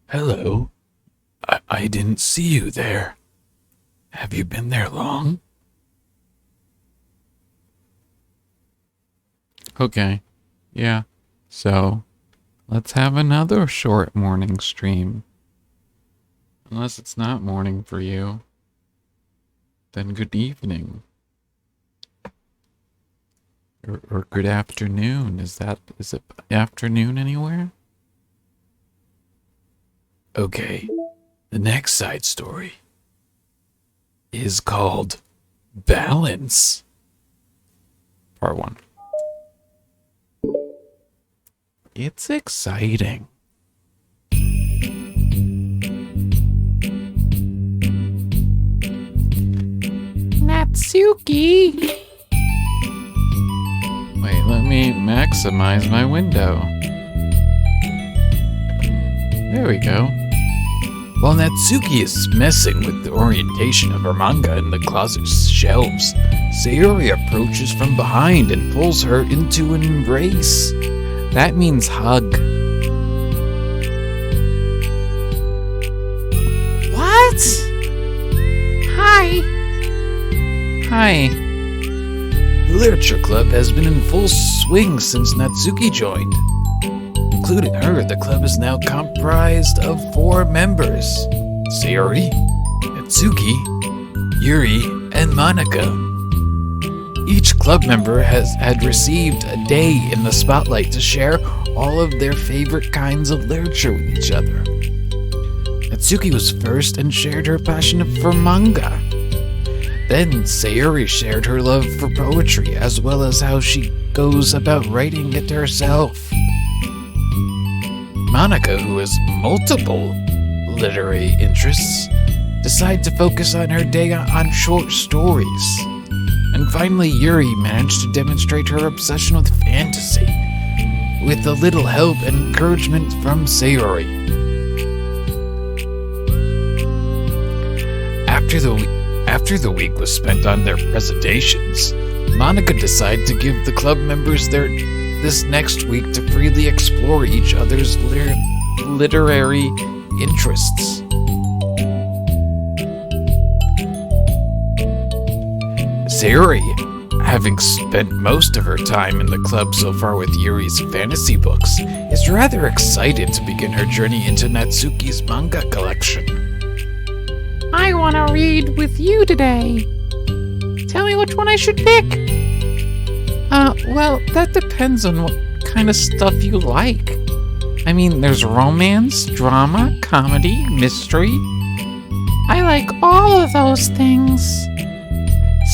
Hello. I didn't see you there. Have you been there long? Okay. Yeah. So, let's have another short morning stream. Unless it's not morning for you, then good evening. Or good afternoon. Is it afternoon anywhere? Okay. The next side story is called Balance. Part 1. It's exciting. Natsuki! Wait, let me maximize my window. There we go. While Natsuki is messing with the orientation of her manga in the closet's shelves, Sayori approaches from behind and pulls her into an embrace. That means hug. What? Hi. Hi. The Literature Club has been in full swing since Natsuki joined. Including her, the club is now comprised of 4 members: Sayori, Natsuki, Yuri, and Monika. Each club member had received a day in the spotlight to share all of their favorite kinds of literature with each other. Natsuki was first and shared her passion for manga. Then Sayori shared her love for poetry, as well as how she goes about writing it herself. Monika, who has multiple literary interests, decided to focus on her day on short stories. And finally, Yuri managed to demonstrate her obsession with fantasy, with a little help and encouragement from Sayori. After the week was spent on their presentations, Monika decided to give the club members this next week to freely explore each other's literary interests. Sayori, having spent most of her time in the club so far with Yuri's fantasy books, is rather excited to begin her journey into Natsuki's manga collection. I want to read with you today. Tell me which one I should pick. Well, that depends on what kind of stuff you like. I mean, there's romance, drama, comedy, mystery. I like all of those things.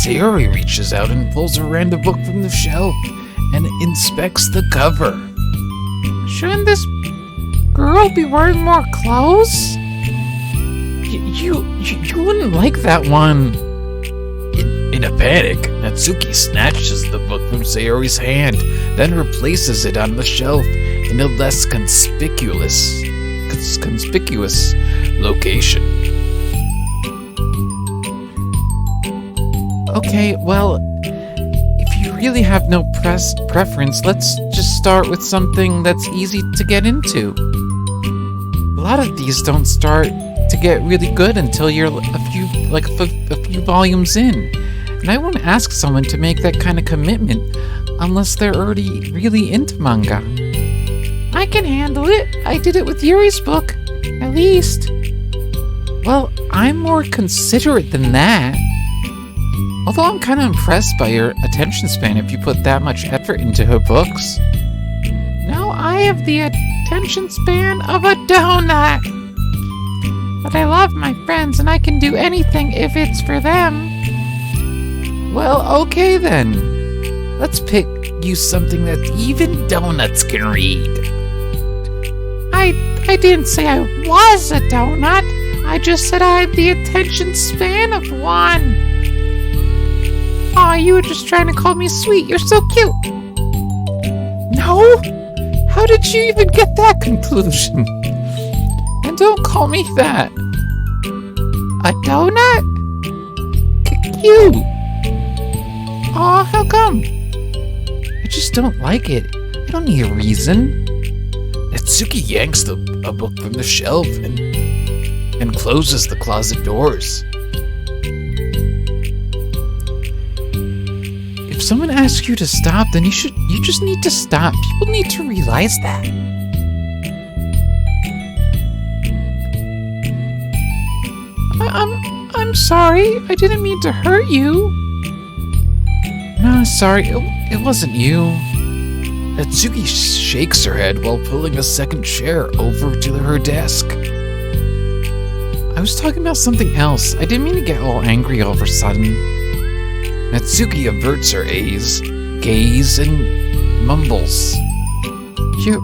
Sayori reaches out and pulls a random book from the shelf and inspects the cover. Shouldn't this girl be wearing more clothes? You wouldn't like that one. In a panic, Natsuki snatches the book from Sayori's hand, then replaces it on the shelf in a less conspicuous location. Okay, well, if you really have no preference, let's just start with something that's easy to get into. A lot of these don't start to get really good until you're a few volumes in. And I wouldn't ask someone to make that kind of commitment unless they're already really into manga. I can handle it. I did it with Yuri's book, at least. Well, I'm more considerate than that. Although I'm kind of impressed by your attention span if you put that much effort into her books. Now I have the attention span of a donut. But I love my friends and I can do anything if it's for them. Well, okay then. Let's pick you something that even donuts can read. I didn't say I was a donut. I just said I had the attention span of one. Aw, you were just trying to call me sweet. You're so cute. No? How did you even get that conclusion? And don't call me that. A donut? Cute. Aw, how come? I just don't like it. I don't need a reason. Natsuki yanks a book from the shelf and closes the closet doors. If someone asks you to stop, then you just need to stop. People need to realize that. I'm sorry. I didn't mean to hurt you. No, sorry. It wasn't you. Natsuki shakes her head while pulling a second chair over to her desk. I was talking about something else. I didn't mean to get all angry all of a sudden. Natsuki averts her gaze and mumbles. You're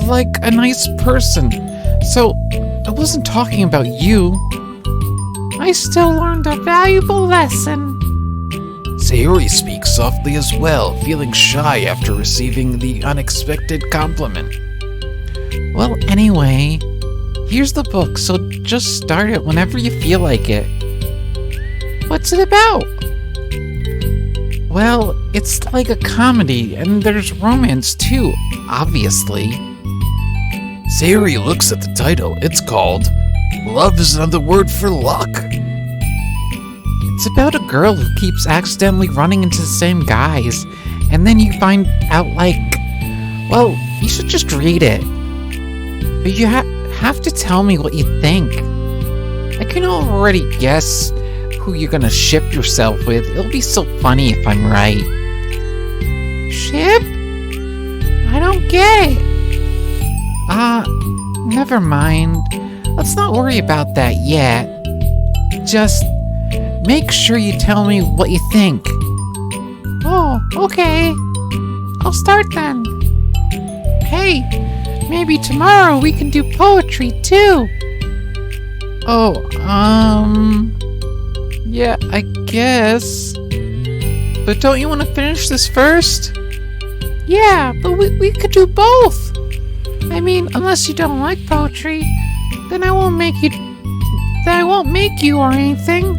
like a nice person. So, I wasn't talking about you. I still learned a valuable lesson. Sayori speaks softly as well, feeling shy after receiving the unexpected compliment. Well, anyway, here's the book, so just start it whenever you feel like it. What's it about? Well, it's like a comedy, and there's romance too, obviously. Sayori looks at the title. It's called Love is Another Word for Luck. It's about a girl who keeps accidentally running into the same guys, and then you find out, well, you should just read it. But you have to tell me what you think. I can already guess who you're gonna ship yourself with. It'll be so funny if I'm right. Ship? I don't get it. Never mind. Let's not worry about that yet. Just make sure you tell me what you think. Oh, okay. I'll start then. Hey, maybe tomorrow we can do poetry too. Oh, yeah, I guess. But don't you want to finish this first? Yeah, but we could do both. I mean, unless you don't like poetry, then I won't make you or anything.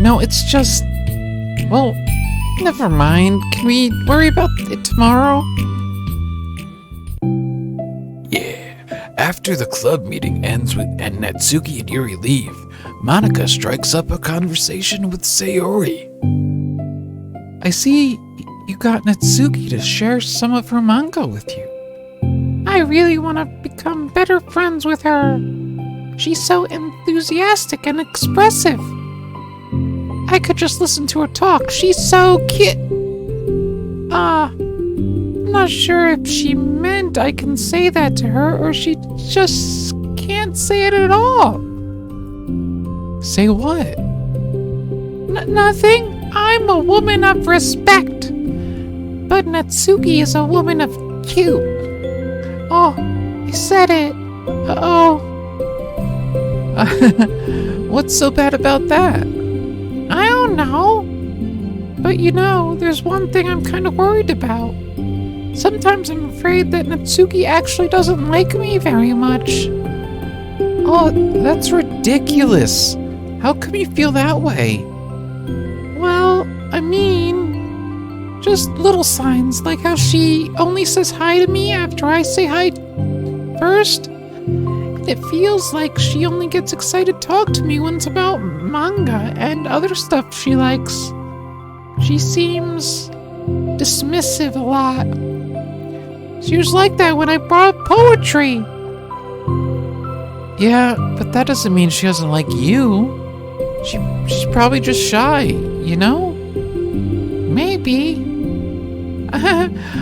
No, it's just... Well, never mind. Can we worry about it tomorrow? Yeah. After the club meeting ends and Natsuki and Yuri leave, Monika strikes up a conversation with Sayori. I see you got Natsuki to share some of her manga with you. I really want to become better friends with her. She's so enthusiastic and expressive. I could just listen to her talk. She's so cute. I'm not sure if she meant I can say that to her or she just can't say it at all. Say what? Nothing. I'm a woman of respect. But Natsuki is a woman of cute. Oh, I said it. Uh-oh. What's so bad about that? I don't know. But there's one thing I'm kind of worried about. Sometimes I'm afraid that Natsuki actually doesn't like me very much. Oh, that's ridiculous. How come you feel that way? Well, I mean, just little signs, like how she only says hi to me after I say hi first. It feels like she only gets excited to talk to me when it's about manga and other stuff she likes. She seems dismissive a lot. She was like that when I brought up poetry. Yeah, but that doesn't mean she doesn't like you. She's probably just shy, Maybe.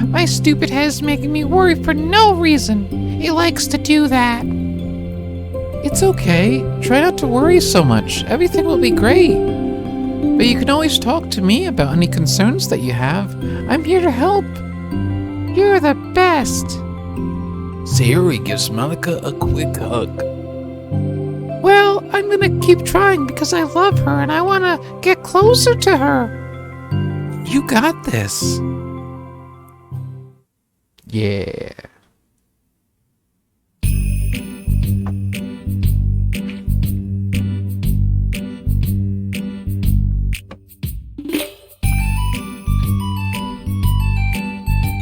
My stupid head is making me worry for no reason. It likes to do that. It's okay. Try not to worry so much. Everything will be great. But you can always talk to me about any concerns that you have. I'm here to help. You're the best. Sayori gives Monika a quick hug. Well, I'm gonna keep trying because I love her and I want to get closer to her. You got this. Yeah.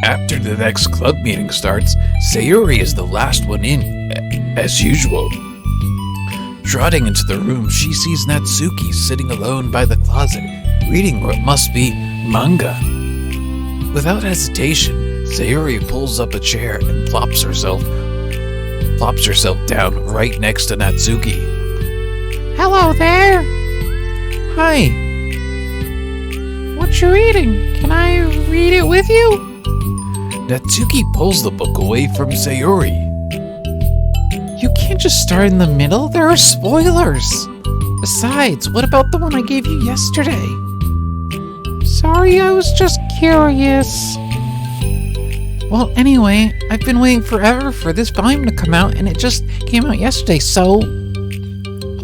After the next club meeting starts, Sayuri is the last one in, as usual. Trotting into the room, she sees Natsuki sitting alone by the closet, reading what must be manga. Without hesitation, Sayuri pulls up a chair and plops herself down right next to Natsuki. Hello there. Hi. What you reading? Can I read it with you? Natsuki pulls the book away from Sayuri. You can't just start in the middle. There are spoilers. Besides, what about the one I gave you yesterday? Sorry, I was just curious. Well, anyway, I've been waiting forever for this volume to come out, and it just came out yesterday, so...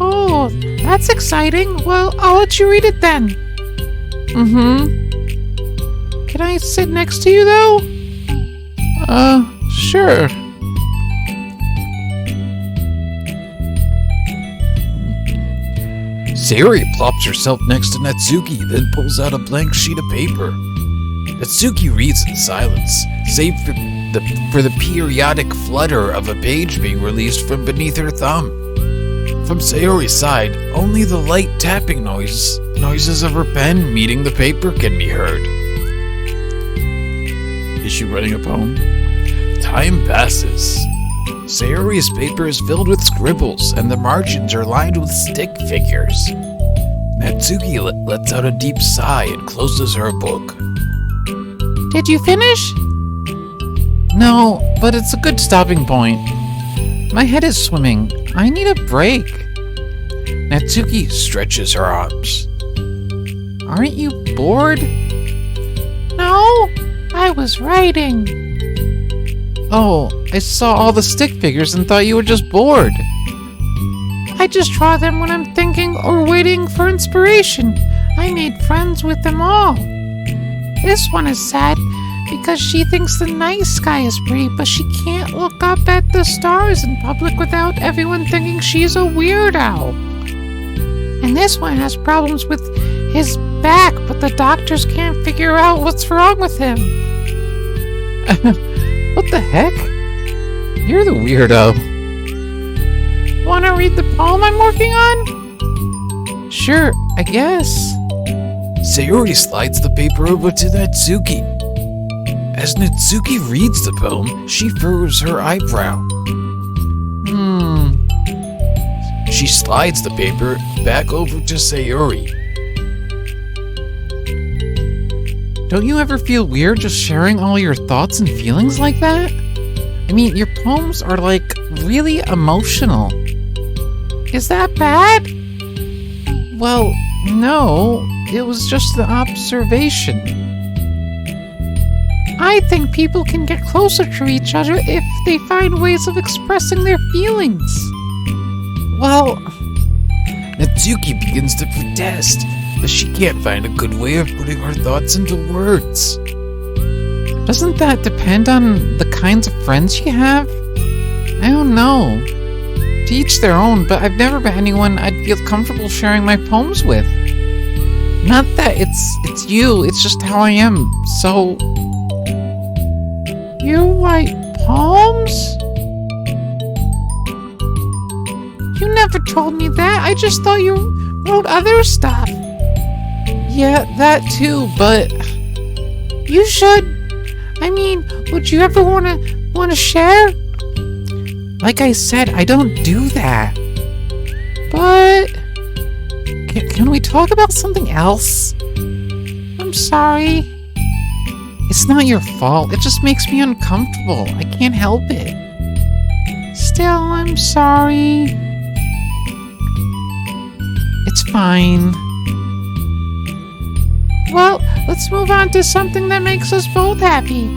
Oh, that's exciting. Well, I'll let you read it then. Can I sit next to you, though? Sure. Sayuri plops herself next to Natsuki, then pulls out a blank sheet of paper. Natsuki reads in silence, save for the periodic flutter of a page being released from beneath her thumb. From Sayori's side, only the light tapping noises of her pen meeting the paper can be heard. Is she writing a poem? Time passes. Sayori's paper is filled with scribbles, and the margins are lined with stick figures. Natsuki lets out a deep sigh and closes her book. Did you finish? No, but it's a good stopping point. My head is swimming. I need a break. Natsuki stretches her arms. Aren't you bored? No, I was writing. Oh, I saw all the stick figures and thought you were just bored. I just draw them when I'm thinking or waiting for inspiration. I made friends with them all. This one is sad because she thinks the night sky is pretty, but she can't look up at the stars in public without everyone thinking she's a weirdo. And this one has problems with his back, but the doctors can't figure out what's wrong with him. What the heck? You're the weirdo. Wanna read the poem I'm working on? Sure, I guess. Sayuri slides the paper over to Natsuki. As Natsuki reads the poem, she furrows her eyebrow. She slides the paper back over to Sayuri. Don't you ever feel weird just sharing all your thoughts and feelings like that? I mean, your poems are like really emotional. Is that bad? Well, no, it was just an observation. I think people can get closer to each other if they find ways of expressing their feelings. Well, Natsuki begins to protest, but she can't find a good way of putting her thoughts into words. Doesn't that depend on the kinds of friends you have? I don't know. To each their own, but I've never met anyone I'd feel comfortable sharing my poems with. Not that it's you, it's just how I am, so... You write poems? You never told me that. I just thought you wrote other stuff. Yeah, that too, but... You should... I mean, would you ever wanna share? Like I said, I don't do that. But... Can we talk about something else? I'm sorry. It's not your fault. It just makes me uncomfortable. I can't help it. Still, I'm sorry. It's fine. Well, let's move on to something that makes us both happy.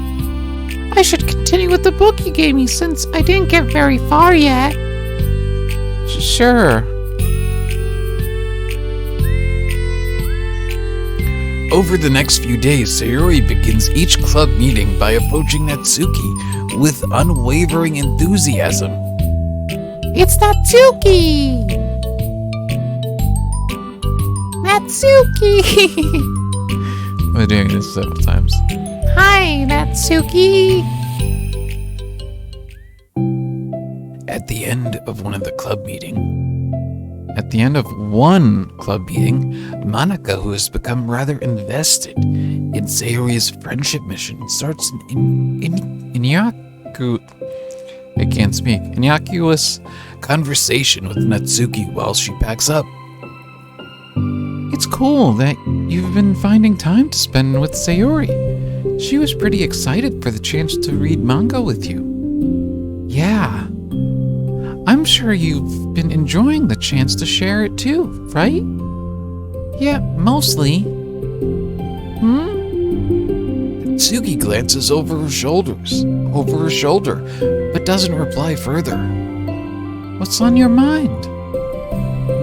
I should continue with the book you gave me since I didn't get very far yet. Sure. Over the next few days, Sayuri begins each club meeting by approaching Natsuki with unwavering enthusiasm. It's Natsuki! Natsuki! We're doing this several times. Hi, Natsuki. At the end of one club meeting, Monica, who has become rather invested in Sayori's friendship mission, starts an innocuous conversation with Natsuki while she packs up. It's cool that you've been finding time to spend with Sayori. She was pretty excited for the chance to read manga with you. Yeah. I'm sure you've been enjoying the chance to share it too, right? Yeah, mostly. Natsuki glances over her shoulder, but doesn't reply further. What's on your mind?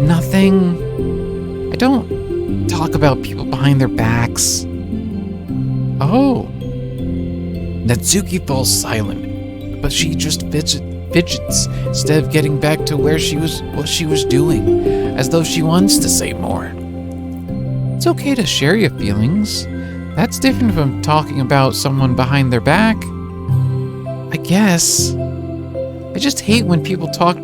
Nothing. I don't talk about people behind their backs. Oh. Natsuki falls silent, but she just fidgets instead of getting back to what she was doing, as though she wants to say more. It's okay to share your feelings. That's different from talking about someone behind their back. I guess. I just hate when people talk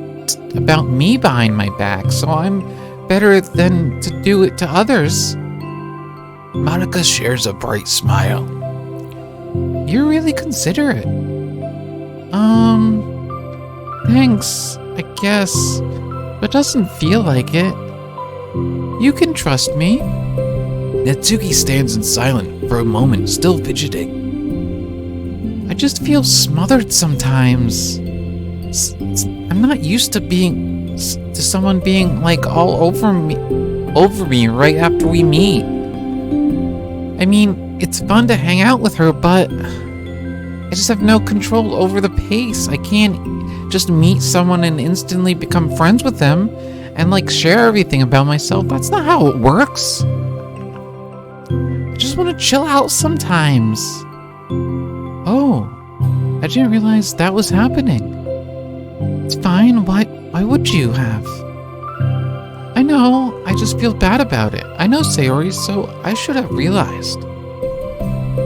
about me behind my back, so I'm better than to do it to others. Monica shares a bright smile. You're really considerate. Thanks, I guess, but doesn't feel like it. You can trust me. Natsuki stands in silence for a moment, still fidgeting. I just feel smothered sometimes. I'm not used to someone being like all over me right after we meet. I mean, it's fun to hang out with her, but I just have no control over the pace. I can't just meet someone and instantly become friends with them and like share everything about myself. That's not how it works. I just want to chill out sometimes. Oh, I didn't realize that was happening. It's fine. Why would you have? I know. I just feel bad about it. I know Sayori, so I should have realized.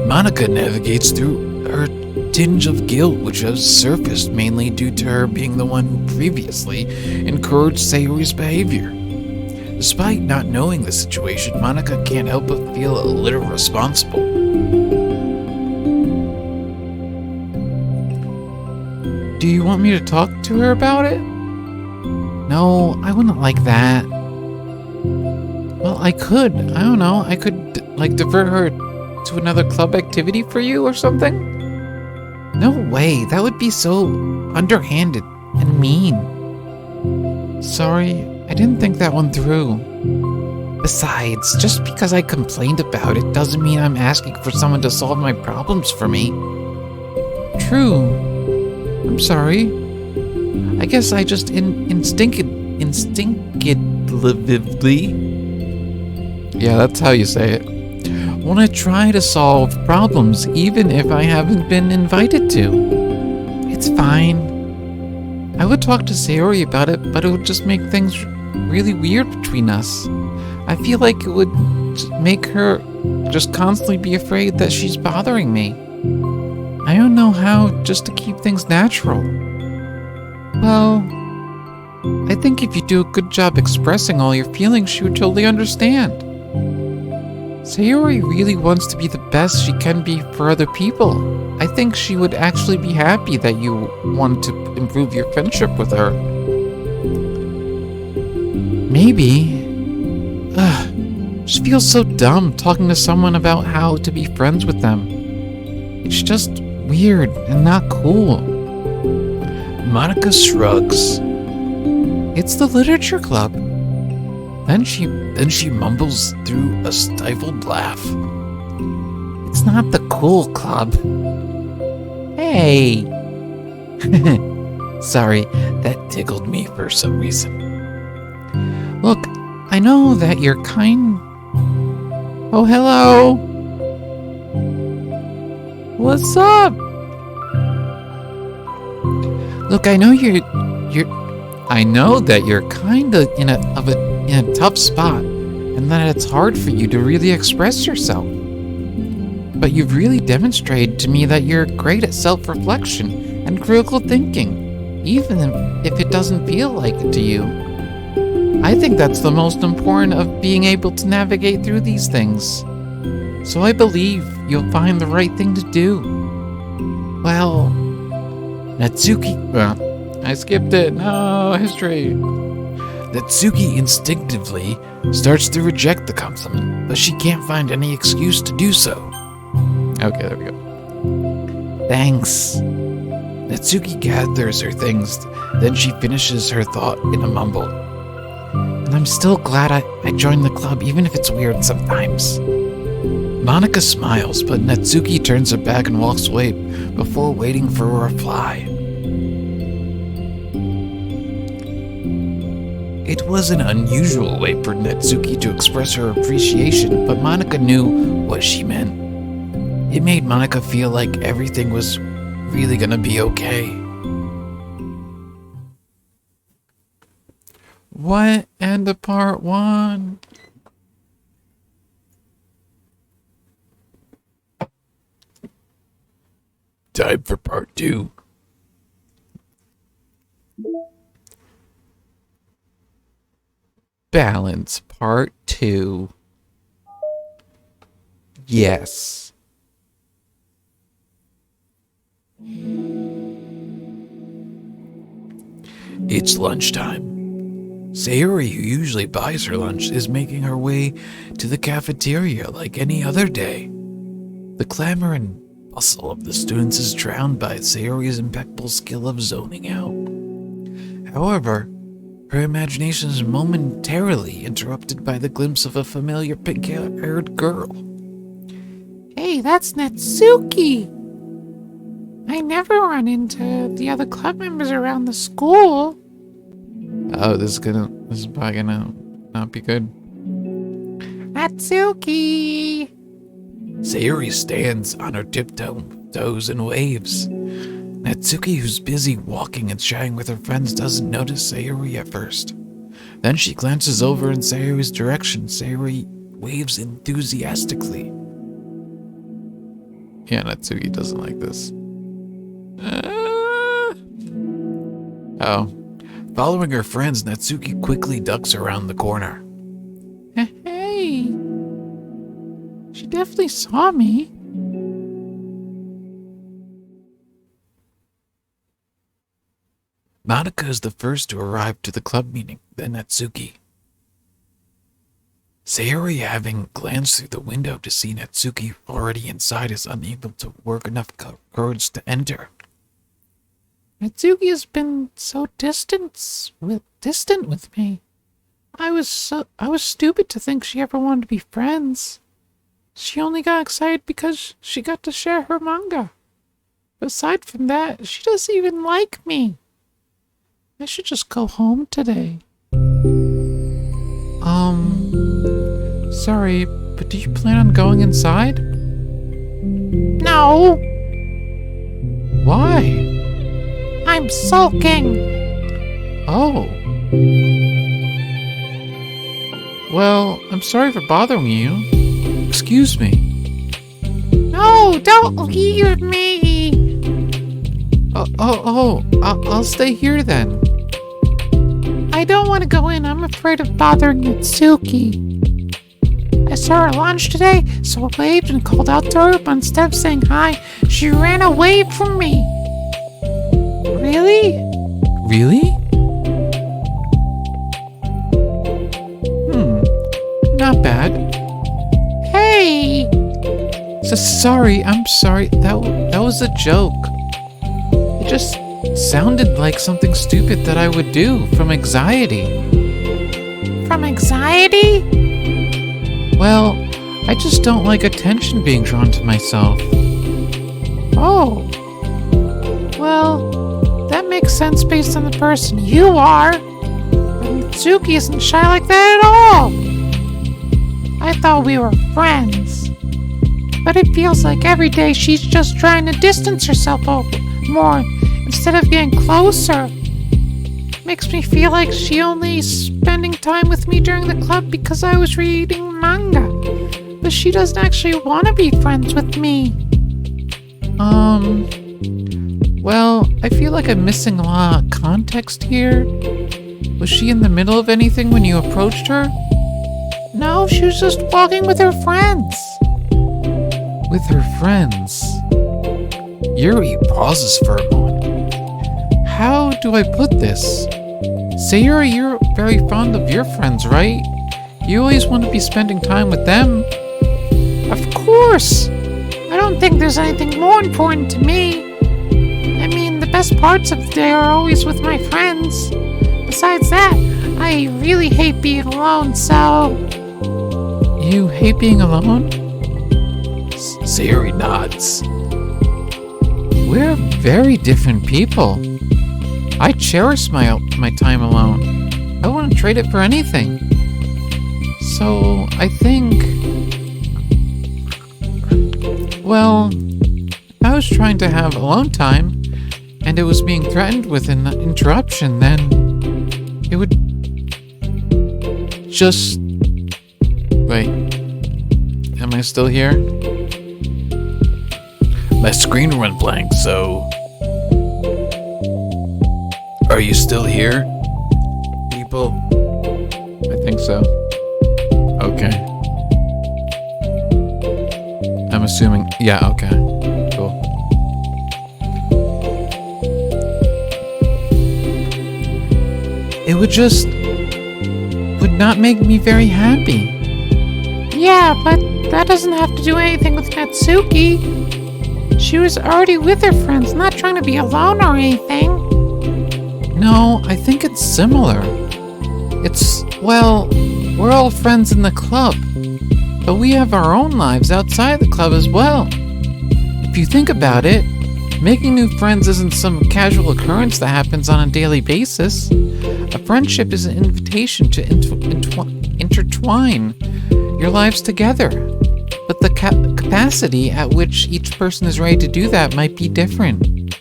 Monica navigates through her tinge of guilt, which has surfaced mainly due to her being the one who previously encouraged Sayori's behavior. Despite not knowing the situation, Monica can't help but feel a little responsible. Do you want me to talk to her about it? No, I wouldn't like that. Well, I could. I don't know. I could, divert her to another club activity for you or something? No way. That would be so underhanded and mean. Sorry, I didn't think that one through. Besides, just because I complained about it doesn't mean I'm asking for someone to solve my problems for me. True. I'm sorry. I guess I just instinctively... Yeah, that's how you say it. Want to try to solve problems even if I haven't been invited to. It's fine. I would talk to Sayori about it, but it would just make things really weird between us. I feel like it would make her just constantly be afraid that she's bothering me. I don't know how just to keep things natural. Well, I think if you do a good job expressing all your feelings, she would totally understand. Sayori really wants to be the best she can be for other people. I think she would actually be happy that you want to improve your friendship with her. Maybe. Just feels so dumb talking to someone about how to be friends with them. It's just weird and not cool. Monica shrugs. It's the literature club. Then she mumbles through a stifled laugh. It's not the cool club. Hey. Sorry, that tickled me for some reason. Look, I know that you're kind... Oh, hello. What's up? Look, I know I know that you're kind of in a tough spot, and that it's hard for you to really express yourself. but you've really demonstrated to me that you're great at self-reflection and critical thinking, even if it doesn't feel like it to you. I think that's the most important of being able to navigate through these things. So I believe you'll find the right thing to do. Well, Natsuki... I skipped it. No, history. Natsuki instinctively starts to reject the compliment, but she can't find any excuse to do so. Okay, there we go. Thanks. Natsuki gathers her things, then she finishes her thought in a mumble. And I'm still glad I joined the club, even if it's weird sometimes. Monica smiles, but Natsuki turns her back and walks away before waiting for a reply. It was an unusual way for Natsuki to express her appreciation, but Monica knew what she meant. It made Monica feel like everything was really gonna be okay. What? End of part 1. Time for part 2. Balance part 2. Yes. It's lunchtime. Sayori, who usually buys her lunch, is making her way to the cafeteria like any other day. The clamor and bustle of the students is drowned by Sayori's impeccable skill of zoning out. However, her imagination is momentarily interrupted by the glimpse of a familiar pink-haired girl. Hey, that's Natsuki! I never run into the other club members around the school. Oh, this is probably gonna not be good. Natsuki! Sayori stands on her tiptoes and waves. Natsuki, who's busy walking and chatting with her friends, doesn't notice Sayori at first. Then she glances over in Sayori's direction. Sayori waves enthusiastically. Yeah, Natsuki doesn't like this. Oh. Following her friends, Natsuki quickly ducks around the corner. Hey! She definitely saw me. Monica is the first to arrive to the club meeting, then Natsuki. Sayori, having glanced through the window to see Natsuki already inside, is unable to work enough courage to enter. Natsuki has been so distant with me. I was stupid to think she ever wanted to be friends. She only got excited because she got to share her manga. Aside from that, she doesn't even like me. I should just go home today. Sorry, but do you plan on going inside? No. Why? I'm sulking. Oh. Well, I'm sorry for bothering you. Excuse me. No, don't leave me. I'll stay here then. I don't want to go in. I'm afraid of bothering Natsuki. I saw her lunch today, so I waved and called out to her, but instead of saying hi, she ran away from me. Really? Really? Not bad. Hey! Sorry, I'm sorry. That was a joke. It just sounded like something stupid that I would do from anxiety. From anxiety? Well, I just don't like attention being drawn to myself. Oh. Well, that makes sense based on the person you are. Natsuki isn't shy like that at all. I thought we were friends. But it feels like every day she's just trying to distance herself more instead of getting closer. Makes me feel like she only spending time with me during the club because I was reading manga. but she doesn't actually want to be friends with me. Well, I feel like I'm missing a lot of context here. Was she in the middle of anything when you approached her? No, she was just walking with her friends. With her friends? Yuri pauses for a moment. How do I put this? Sayuri, you're very fond of your friends, right? You always want to be spending time with them. Of course! I don't think there's anything more important to me. I mean, the best parts of the day are always with my friends. Besides that, I really hate being alone, so... You hate being alone? Sayuri nods. We're very different people. I cherish my time alone. I wouldn't trade it for anything. So, I think... Well, if I was trying to have alone time, and it was being threatened with an interruption, then it would just... Wait, am I still here? My screen went blank, so... Are you still here, people? I think so. Okay. I'm assuming... Yeah, okay. Cool. It would not make me very happy. Yeah, but that doesn't have to do anything with Natsuki. She was already with her friends, not trying to be alone or anything. No, I think it's similar. Well, we're all friends in the club, but we have our own lives outside the club as well. If you think about it, making new friends isn't some casual occurrence that happens on a daily basis. A friendship is an invitation to intertwine your lives together. But the capacity at which each person is ready to do that might be different.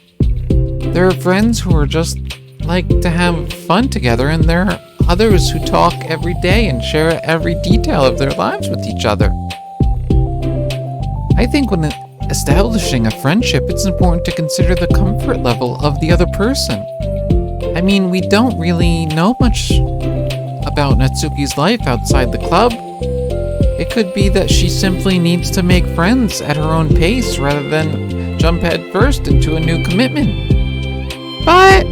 There are friends who are just like to have fun together, and there are others who talk every day and share every detail of their lives with each other. I think when establishing a friendship, it's important to consider the comfort level of the other person. I mean, we don't really know much about Natsuki's life outside the club. It could be that she simply needs to make friends at her own pace rather than jump headfirst into a new commitment. But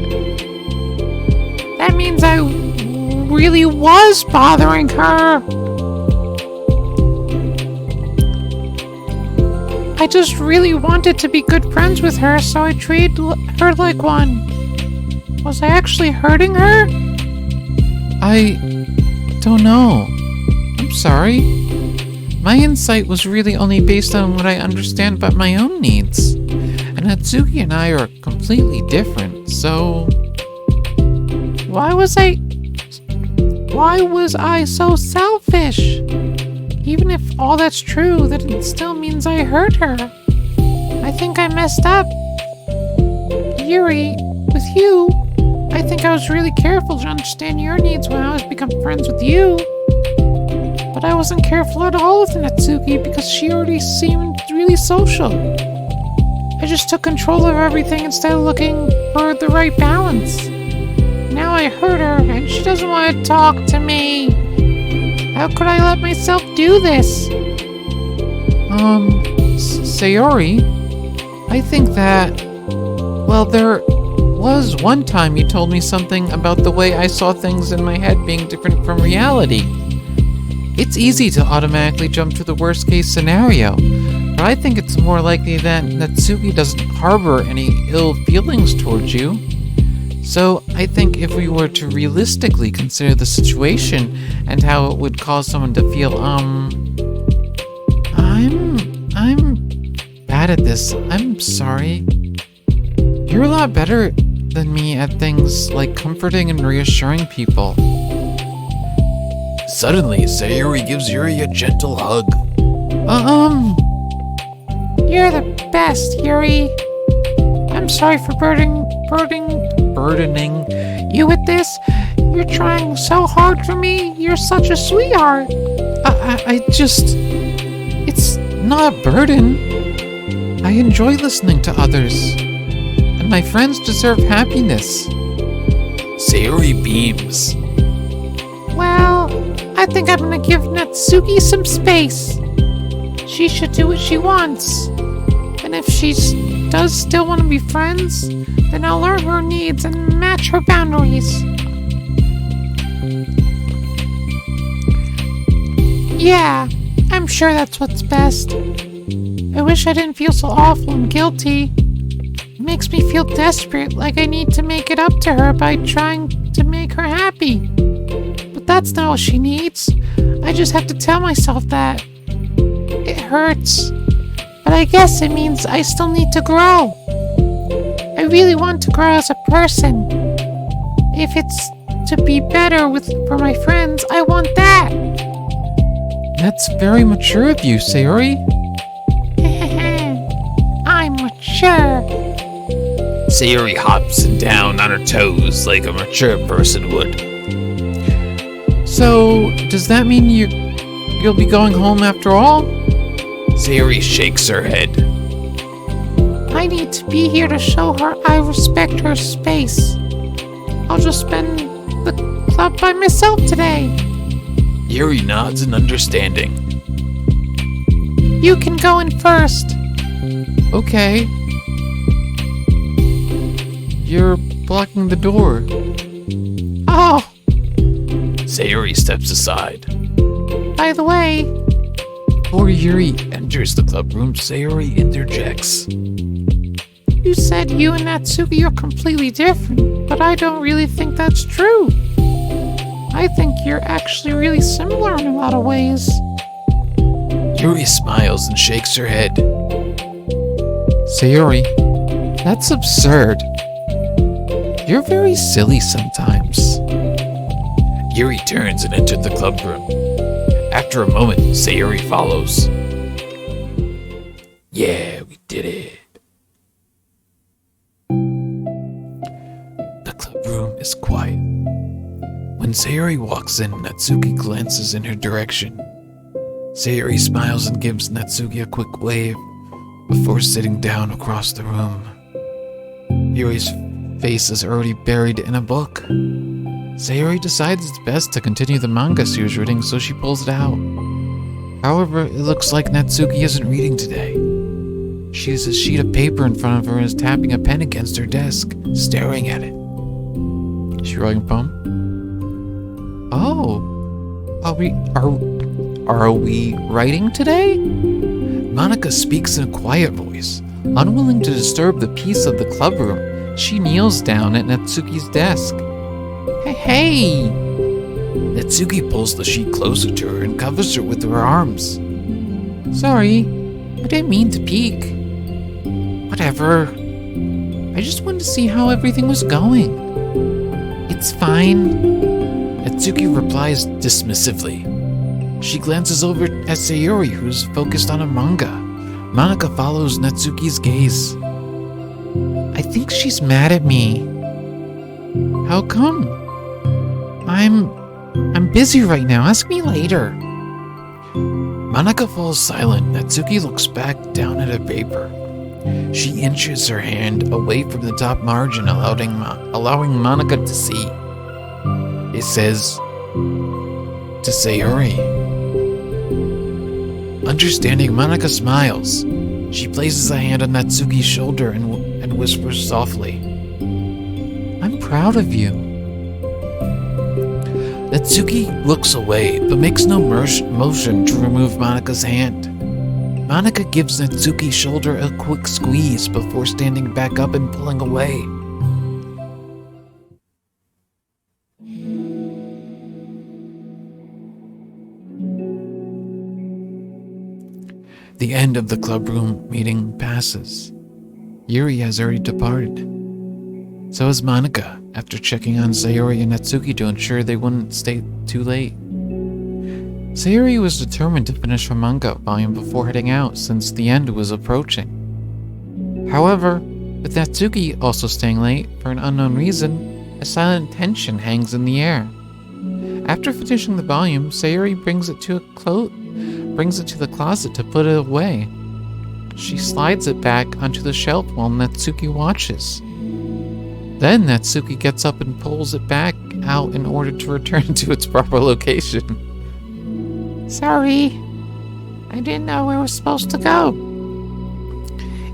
that means I really was bothering her. I just really wanted to be good friends with her, so I treated her like one. Was I actually hurting her? I don't know. I'm sorry. My insight was really only based on what I understand about my own needs. And Natsuki and I are completely different, so... Why was I so selfish? Even if all that's true, that it still means I hurt her. I think I messed up. Yuri, with you, I think I was really careful to understand your needs when I was becoming friends with you. But I wasn't careful at all with Natsuki because she already seemed really social. I just took control of everything instead of looking for the right balance. Now I hurt her and she doesn't want to talk to me. How could I let myself do this? Sayori, I think that... Well, there was one time you told me something about the way I saw things in my head being different from reality. It's easy to automatically jump to the worst case scenario, but I think it's more likely that Natsuki doesn't harbor any ill feelings towards you. So I think if we were to realistically consider the situation and how it would cause someone to feel, I'm bad at this. I'm sorry. You're a lot better than me at things like comforting and reassuring people. Suddenly, Sayuri gives Yuri a gentle hug. You're the best, Yuri. I'm sorry for burdening you with this. You're trying so hard for me. You're such a sweetheart. It's not a burden. I enjoy listening to others, and my friends deserve happiness. Sayori beams. Well, I think I'm gonna give Natsuki some space. She should do what she wants. And if she does still want to be friends, then I'll learn her needs and match her boundaries. Yeah, I'm sure that's what's best. I wish I didn't feel so awful and guilty. It makes me feel desperate, like I need to make it up to her by trying to make her happy. But that's not what she needs. I just have to tell myself that. It hurts. But I guess it means I still need to grow. I really want to grow as a person. If it's to be better for my friends, I want that. That's very mature of you, Sayori. I'm mature. Sayori hops down on her toes like a mature person would. So, does that mean you'll be going home after all? Sayori shakes her head. I need to be here to show her I respect her space. I'll just spend the club by myself today. Yuri nods in understanding. You can go in first. Okay. You're blocking the door. Oh, Sayori steps aside. by the way, Before Yuri enters the club room, Sayori interjects. you said you and Natsuki are completely different, but I don't really think that's true. I think you're actually really similar in a lot of ways. Yuri smiles and shakes her head. Sayori, that's absurd. You're very silly sometimes. Yuri turns and enters the club room. After a moment, Sayori follows. Yeah, we did it. The club room is quiet. When Sayori walks in, Natsuki glances in her direction. Sayori smiles and gives Natsuki a quick wave before sitting down across the room. Yuri's face is already buried in a book. Sayori decides it's best to continue the manga she was reading, so she pulls it out. However, it looks like Natsuki isn't reading today. She has a sheet of paper in front of her and is tapping a pen against her desk, staring at it. Is she writing a poem? Oh, are we writing today? Monica speaks in a quiet voice. Unwilling to disturb the peace of the club room, she kneels down at Natsuki's desk. Hey! Natsuki pulls the sheet closer to her and covers her with her arms. Sorry, I didn't mean to peek. Whatever. I just wanted to see how everything was going. It's fine. Natsuki replies dismissively. She glances over at Sayori, who's focused on a manga. Monica follows Natsuki's gaze. I think she's mad at me. How come? I'm busy right now. Ask me later. Monica falls silent. Natsuki looks back down at her paper. She inches her hand away from the top margin, allowing Monica to see. It says, to Sayori. Understanding, Monica smiles. She places a hand on Natsuki's shoulder and whispers softly, I'm proud of you. Natsuki looks away, but makes no motion to remove Monika's hand. Monica gives Natsuki's shoulder a quick squeeze before standing back up and pulling away. The end of the clubroom meeting passes. Yuri has already departed. So has Monica, after checking on Sayori and Natsuki to ensure they wouldn't stay too late. Sayori was determined to finish her manga volume before heading out since the end was approaching. However, with Natsuki also staying late for an unknown reason, a silent tension hangs in the air. After finishing the volume, Sayori brings it to a brings it to the closet to put it away. She slides it back onto the shelf while Natsuki watches. Then Natsuki gets up and pulls it back out in order to return to its proper location. Sorry. I didn't know where we're supposed to go.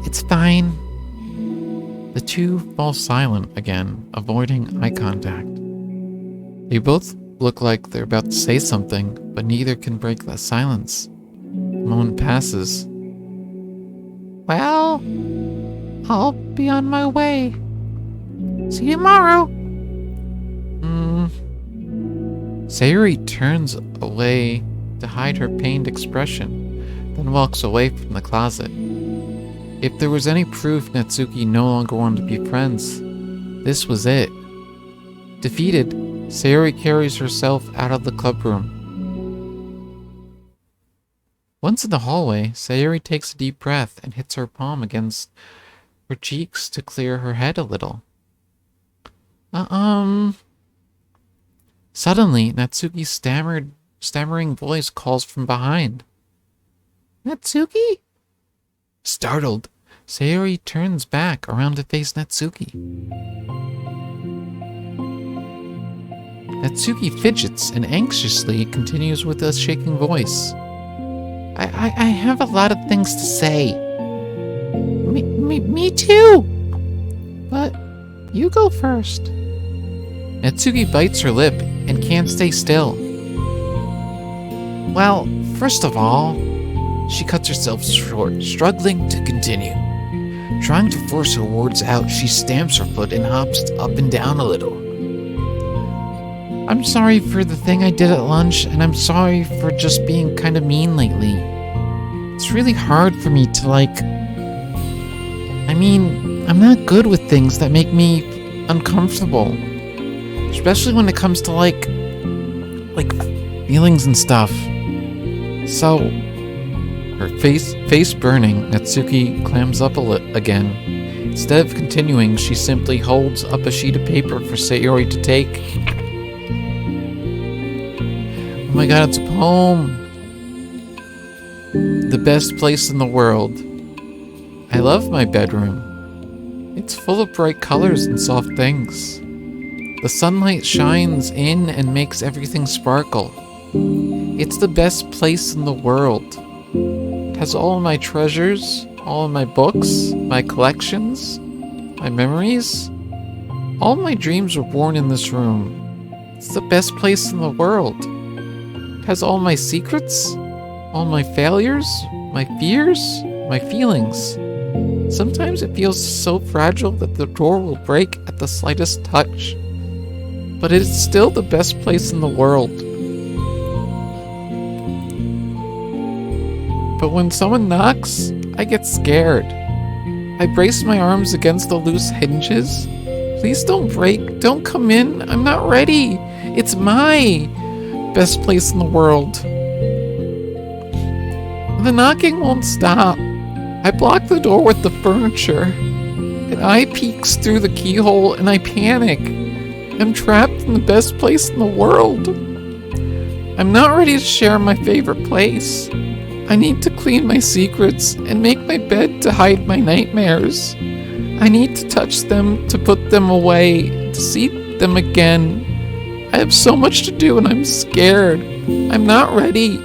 It's fine. The two fall silent again, avoiding eye contact. They both look like they're about to say something, but neither can break the silence. A moment passes. Well, I'll be on my way. See you tomorrow. Sayuri turns away to hide her pained expression, then walks away from the closet. If there was any proof Natsuki no longer wanted to be friends, this was it. Defeated, Sayuri carries herself out of the clubroom. Once in the hallway, Sayuri takes a deep breath and hits her palm against her cheeks to clear her head a little. Suddenly, Natsuki's stammering voice calls from behind. Natsuki? Startled, Sayuri turns back around to face Natsuki. Natsuki fidgets and anxiously continues with a shaking voice. I have a lot of things to say. Me too. But you go first. Natsuki bites her lip and can't stay still. Well, first of all, she cuts herself short, struggling to continue. Trying to force her words out, she stamps her foot and hops up and down a little. I'm sorry for the thing I did at lunch, and I'm sorry for just being kind of mean lately. It's really hard for me to, I'm not good with things that make me uncomfortable. Especially when it comes to, feelings and stuff. So, her face burning, Natsuki clams up again. Instead of continuing, she simply holds up a sheet of paper for Sayuri to take. Oh my god, it's a poem! The best place in the world. I love my bedroom. It's full of bright colors and soft things. The sunlight shines in and makes everything sparkle. It's the best place in the world. It has all of my treasures, all of my books, my collections, my memories. All my dreams were born in this room. It's the best place in the world. It has all my secrets, all my failures, my fears, my feelings. Sometimes it feels so fragile that the door will break at the slightest touch. But it's still the best place in the world. But when someone knocks, I get scared. I brace my arms against the loose hinges. Please don't break. Don't come in. I'm not ready. It's my best place in the world. The knocking won't stop. I block the door with the furniture. An eye peeks through the keyhole and I panic. I'm trapped in the best place in the world. I'm not ready to share my favorite place. I need to clean my secrets and make my bed to hide my nightmares. I need to touch them, to put them away, to see them again. I have so much to do and I'm scared. I'm not ready.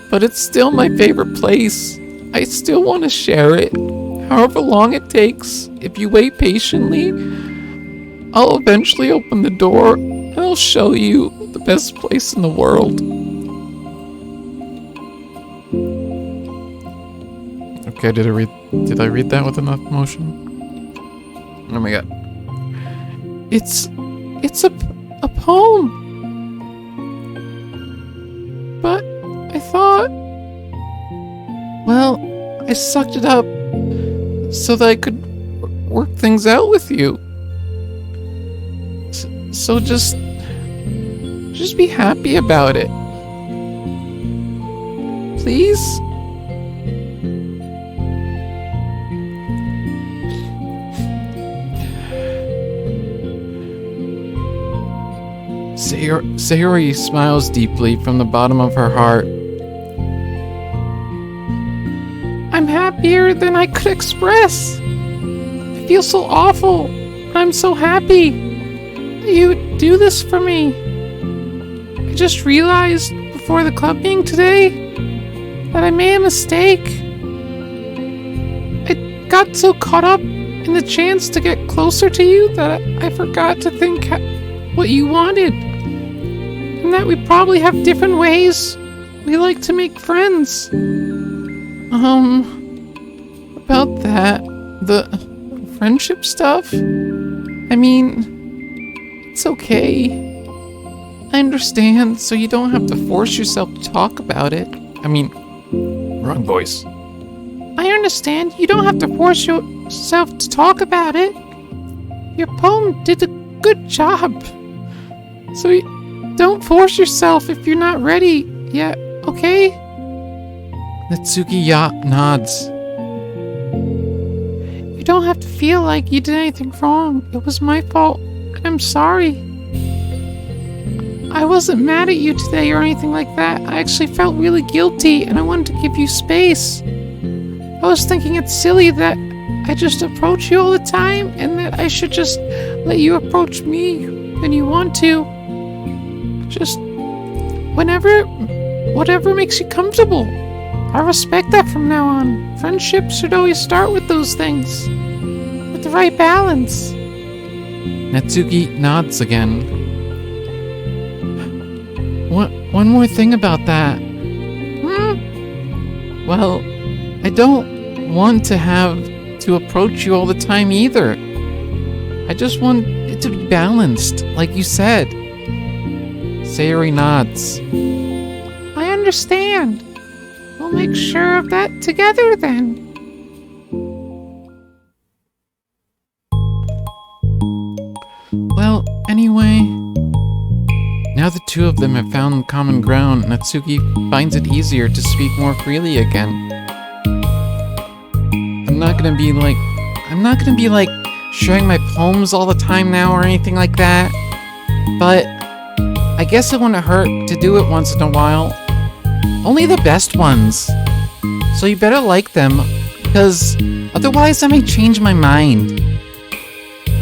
But it's still my favorite place. I still want to share it. However long it takes, if you wait patiently, I'll eventually open the door and I'll show you the best place in the world. Okay, did I read that with enough emotion? Oh my god. It's a poem. But I thought, well, I sucked it up so that I could work things out with you. So just be happy about it. Please? Sayuri smiles deeply from the bottom of her heart. happier than I could express. I feel so awful, but I'm so happy that you would do this for me. I just realized before the club meeting today that I made a mistake. I got so caught up in the chance to get closer to you that I forgot to think what you wanted. And that we probably have different ways we like to make friends. About that, the friendship stuff, I mean, it's okay. I understand, so you don't have to force yourself to talk about it. I mean, Wrong voice. I understand you don't have to force yourself to talk about it. Your poem did a good job. So don't force yourself if you're not ready yet, okay? Natsuki nods. You don't have to feel like you did anything wrong. It was my fault, and I'm sorry. I wasn't mad at you today or anything like that. I actually felt really guilty, and I wanted to give you space. I was thinking it's silly that I just approach you all the time, and that I should just let you approach me when you want to. Just whatever makes you comfortable. I respect that from now on. Friendship should always start with those things. With the right balance. Natsuki nods again. One more thing about that. Well, I don't want to have to approach you all the time either. I just want it to be balanced, like you said. Sayori nods. I understand. We'll make sure of that together then. Well, anyway, now the two of them have found common ground, Natsuki finds it easier to speak more freely again. I'm not gonna be like sharing my poems all the time now or anything like that, but I guess it wouldn't hurt to do it once in a while. Only the best ones. So you better like them, because otherwise I may change my mind.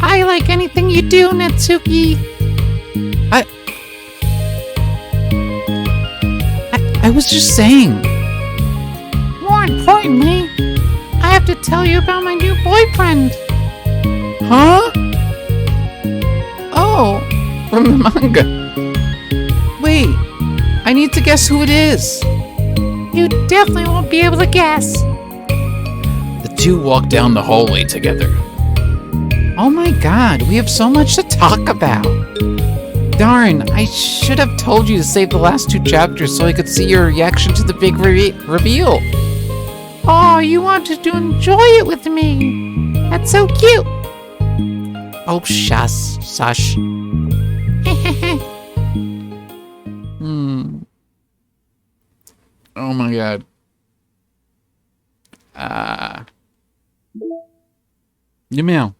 I like anything you do, Natsuki. I was just saying. More importantly, I have to tell you about my new boyfriend. Huh? Oh, from the manga. Wait, I need to guess who it is. You definitely won't be able to guess. The two walk down the hallway together. Oh my god, we have so much to talk about. Darn, I should have told you to save the last two chapters so I could see your reaction to the big reveal. Oh, you wanted to enjoy it with me. That's so cute. Oh, shush. Oh my god. Email.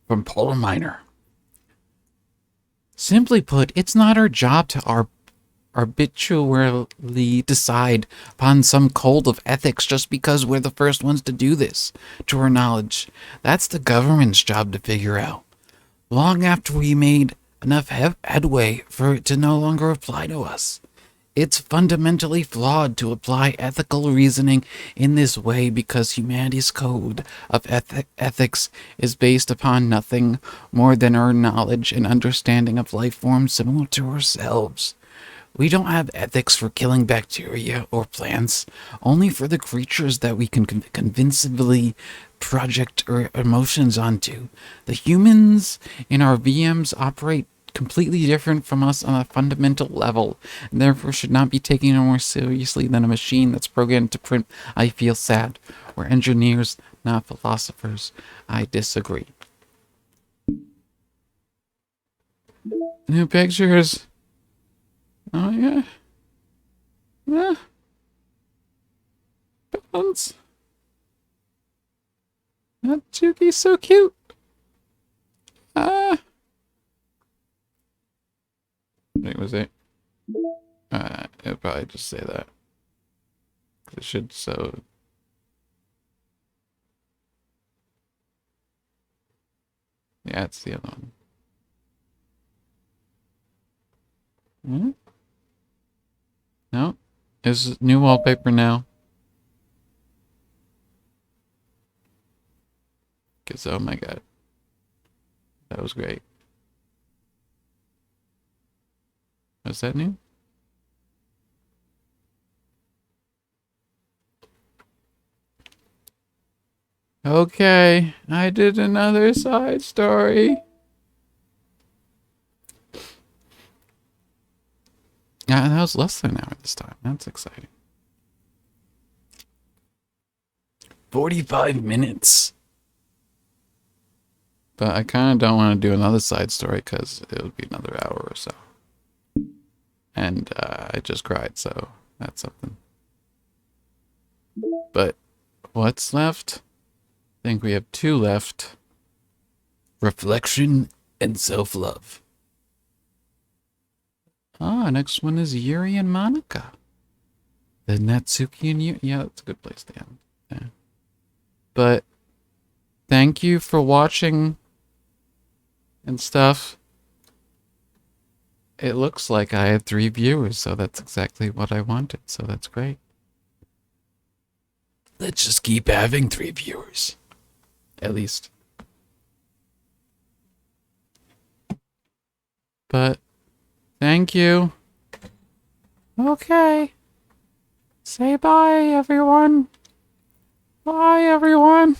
From Polar Miner. Simply put, it's not our job to arbitrarily decide upon some code of ethics just because we're the first ones to do this, to our knowledge. That's the government's job to figure out. Long after we made enough headway for it to no longer apply to us. It's fundamentally flawed to apply ethical reasoning in this way because humanity's code of ethics is based upon nothing more than our knowledge and understanding of life forms similar to ourselves. We don't have ethics for killing bacteria or plants, only for the creatures that we can convincingly project our emotions onto. The humans in our VMs operate completely different from us on a fundamental level, and therefore should not be taken more seriously than a machine that's programmed to print "I feel sad." We're engineers, not philosophers. I disagree. New pictures. Oh yeah. Yeah. Balance. Natsuki's so cute. Wait, was it? It'll probably just say that. It should so. Yeah, it's the other one. Hmm? No? Is new wallpaper now? Cause oh my god. That was great. Was that new? Okay, I did another side story. Yeah, that was less than an hour this time. That's exciting. 45 minutes. But I kind of don't want to do another side story because it would be another hour or so. And I just cried, so that's something. But what's left? I think we have 2 left. Reflection and self-love. Ah, next one is Yuri and Monica. The Natsuki and Yuri. Yeah, that's a good place to end. Yeah. But thank you for watching and stuff. It looks like I had 3 viewers, so that's exactly what I wanted, so that's great. Let's just keep having 3 viewers. At least. But thank you. Okay. Say bye, everyone. Bye, everyone.